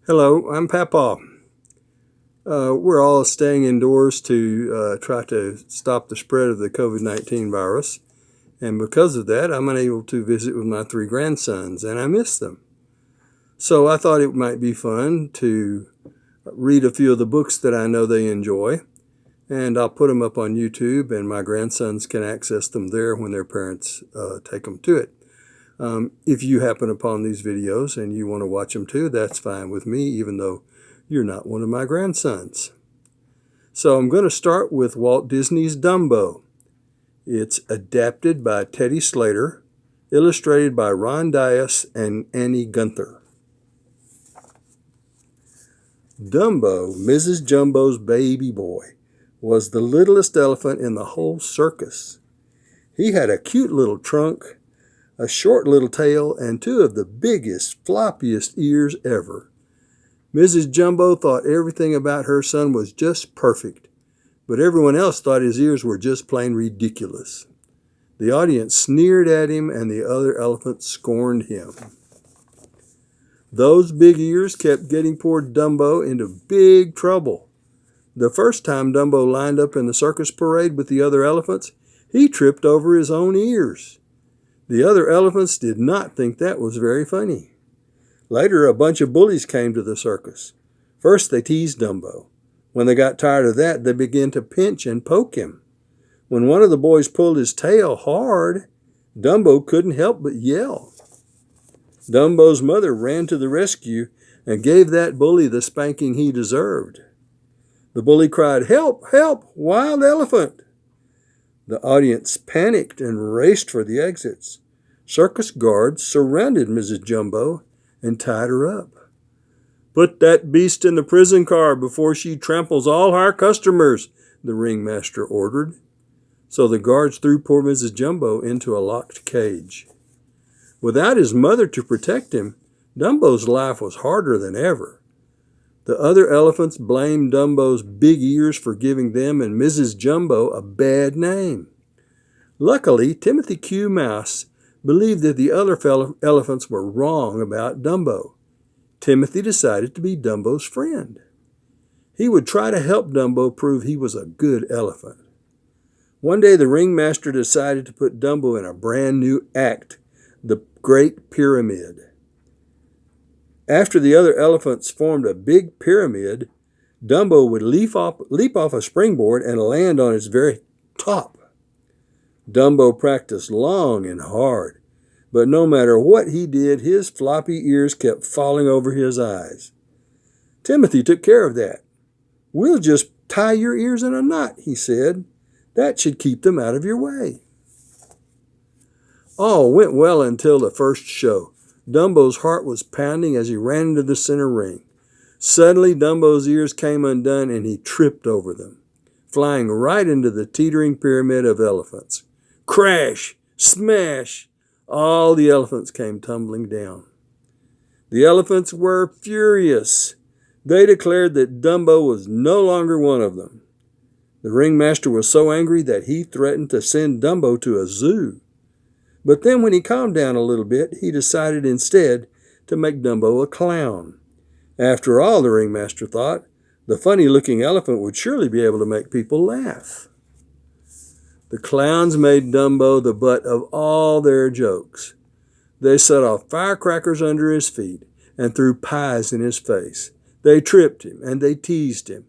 Hello, I'm Papa. We're all staying indoors to try to stop the spread of the COVID-19 virus. And because of that, I'm unable to visit with my three grandsons, and I miss them. So I thought it might be fun to read a few of the books that I know they enjoy. And I'll put them up on YouTube, and my grandsons can access them there when their parents take them to it. If you happen upon these videos and you want to watch them too, that's fine with me, even though you're not one of my grandsons. So I'm going to start with Walt Disney's Dumbo. It's adapted by Teddy Slater, illustrated by Ron Dias and Annie Gunther. Dumbo, Mrs. Jumbo's baby boy, was the littlest elephant in the whole circus. He had a cute little trunk, a short little tail, and two of the biggest, floppiest ears ever. Mrs. Jumbo thought everything about her son was just perfect, but everyone else thought his ears were just plain ridiculous. The audience sneered at him, and the other elephants scorned him. Those big ears kept getting poor Dumbo into big trouble. The first time Dumbo lined up in the circus parade with the other elephants, he tripped over his own ears. The other elephants did not think that was very funny. Later, a bunch of bullies came to the circus. First, they teased Dumbo. When they got tired of that, they began to pinch and poke him. When one of the boys pulled his tail hard, Dumbo couldn't help but yell. Dumbo's mother ran to the rescue and gave that bully the spanking he deserved. The bully cried, "Help! Help! Wild elephant!" The audience panicked and raced for the exits. Circus guards surrounded Mrs. Jumbo and tied her up. "Put that beast in the prison car before she tramples all our customers," the ringmaster ordered. So the guards threw poor Mrs. Jumbo into a locked cage. Without his mother to protect him, Dumbo's life was harder than ever. The other elephants blamed Dumbo's big ears for giving them and Mrs. Jumbo a bad name. Luckily, Timothy Q. Mouse believed that the other elephants were wrong about Dumbo. Timothy decided to be Dumbo's friend. He would try to help Dumbo prove he was a good elephant. One day, the ringmaster decided to put Dumbo in a brand new act, the Great Pyramid. After the other elephants formed a big pyramid, Dumbo would leap off a springboard and land on its very top. Dumbo practiced long and hard, but no matter what he did, his floppy ears kept falling over his eyes. Timothy took care of that. "We'll just tie your ears in a knot," he said. "That should keep them out of your way." All went well until the first show. Dumbo's heart was pounding as he ran into the center ring. Suddenly, Dumbo's ears came undone and he tripped over them, flying right into the teetering pyramid of elephants. Crash! Smash! All the elephants came tumbling down. The elephants were furious. They declared that Dumbo was no longer one of them. The ringmaster was so angry that he threatened to send Dumbo to a zoo. But then when he calmed down a little bit, he decided instead to make Dumbo a clown. After all, the ringmaster thought, the funny-looking elephant would surely be able to make people laugh. The clowns made Dumbo the butt of all their jokes. They set off firecrackers under his feet and threw pies in his face. They tripped him and they teased him.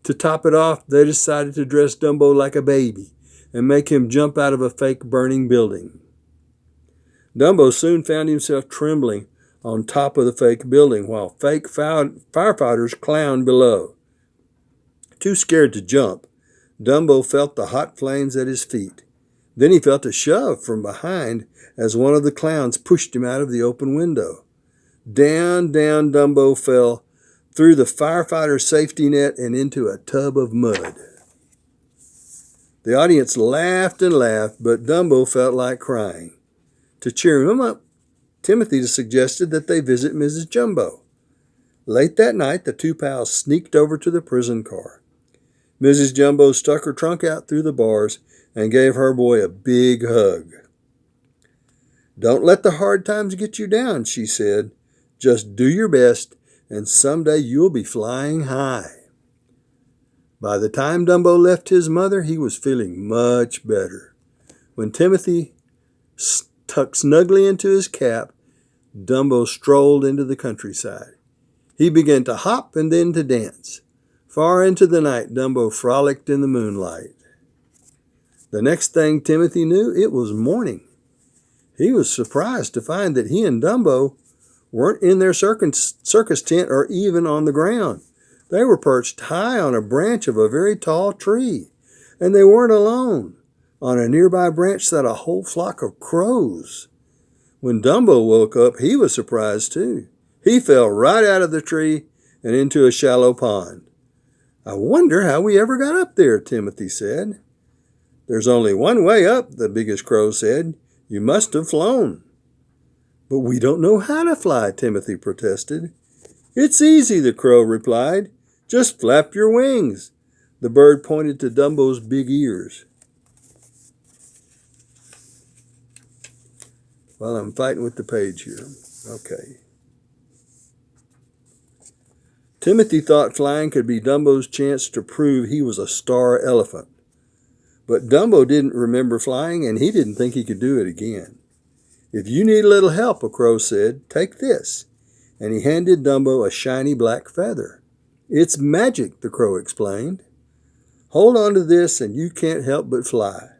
To top it off, they decided to dress Dumbo like a baby and make him jump out of a fake burning building. Dumbo soon found himself trembling on top of the fake building while fake firefighters clowned below. Too scared to jump, Dumbo felt the hot flames at his feet. Then he felt a shove from behind as one of the clowns pushed him out of the open window. Down Dumbo fell through the firefighter's safety net and into a tub of mud. The audience laughed and laughed, but Dumbo felt like crying. To cheer him up, Timothy suggested that they visit Mrs. Jumbo. Late that night, the two pals sneaked over to the prison car. Mrs. Jumbo stuck her trunk out through the bars and gave her boy a big hug. "Don't let the hard times get you down," she said. "Just do your best and someday you'll be flying high." By the time Dumbo left his mother, he was feeling much better. When Timothy tucked snugly into his cap, Dumbo strolled into the countryside. He began to hop and then to dance. Far into the night, Dumbo frolicked in the moonlight. The next thing Timothy knew, it was morning. He was surprised to find that he and Dumbo weren't in their circus tent or even on the ground. They were perched high on a branch of a very tall tree. And they weren't alone. On a nearby branch sat a whole flock of crows. When Dumbo woke up, he was surprised too. He fell right out of the tree and into a shallow pond. "I wonder how we ever got up there," Timothy said. "There's only one way up," the biggest crow said. "You must have flown." "But we don't know how to fly," Timothy protested. "It's easy," the crow replied. "Just flap your wings." The bird pointed to Dumbo's big ears. Well, I'm fighting with the page here. Okay. Timothy thought flying could be Dumbo's chance to prove he was a star elephant. But Dumbo didn't remember flying, and he didn't think he could do it again. "If you need a little help," a crow said, "take this." And he handed Dumbo a shiny black feather. "It's magic," the crow explained. "Hold on to this and you can't help but fly."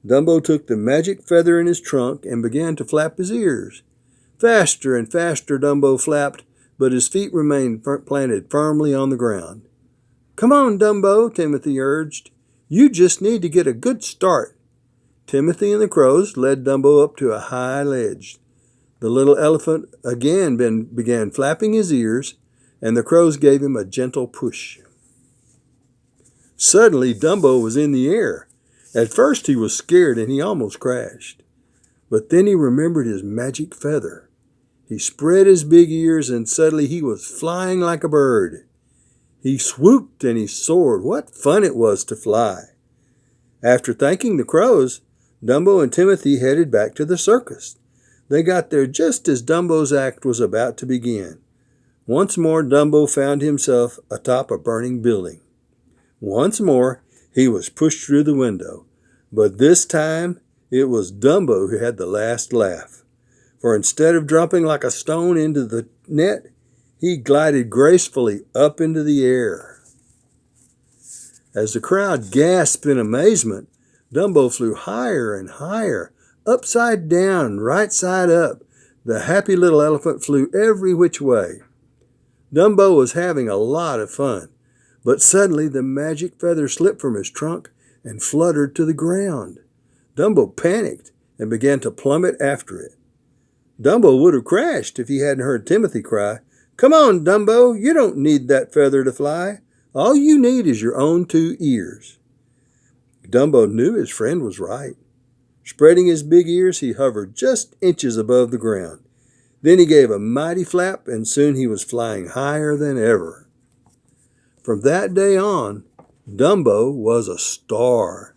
Dumbo took the magic feather in his trunk and began to flap his ears. Faster and faster Dumbo flapped, but his feet remained planted firmly on the ground. "Come on, Dumbo," Timothy urged. "You just need to get a good start." Timothy and the crows led Dumbo up to a high ledge. The little elephant again began flapping his ears, and the crows gave him a gentle push. Suddenly, Dumbo was in the air. At first, he was scared and he almost crashed. But then he remembered his magic feather. He spread his big ears and suddenly he was flying like a bird. He swooped and he soared. What fun it was to fly! After thanking the crows, Dumbo and Timothy headed back to the circus. They got there just as Dumbo's act was about to begin. Once more, Dumbo found himself atop a burning building. Once more, he was pushed through the window. But this time, it was Dumbo who had the last laugh. For instead of dropping like a stone into the net, he glided gracefully up into the air. As the crowd gasped in amazement, Dumbo flew higher and higher, upside down, right side up. The happy little elephant flew every which way. Dumbo was having a lot of fun, but suddenly the magic feather slipped from his trunk and fluttered to the ground. Dumbo panicked and began to plummet after it. Dumbo would have crashed if he hadn't heard Timothy cry, "Come on, Dumbo, you don't need that feather to fly. All you need is your own 2 ears." Dumbo knew his friend was right. Spreading his big ears, he hovered just inches above the ground. Then he gave a mighty flap, and soon he was flying higher than ever. From that day on, Dumbo was a star.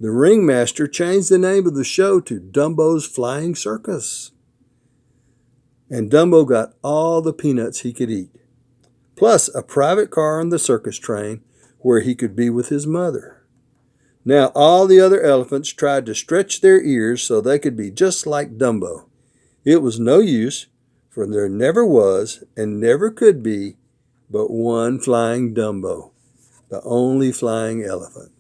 The ringmaster changed the name of the show to Dumbo's Flying Circus. And Dumbo got all the peanuts he could eat, plus a private car on the circus train where he could be with his mother. Now all the other elephants tried to stretch their ears so they could be just like Dumbo. It was no use, for there never was and never could be but one flying Dumbo, the only flying elephant.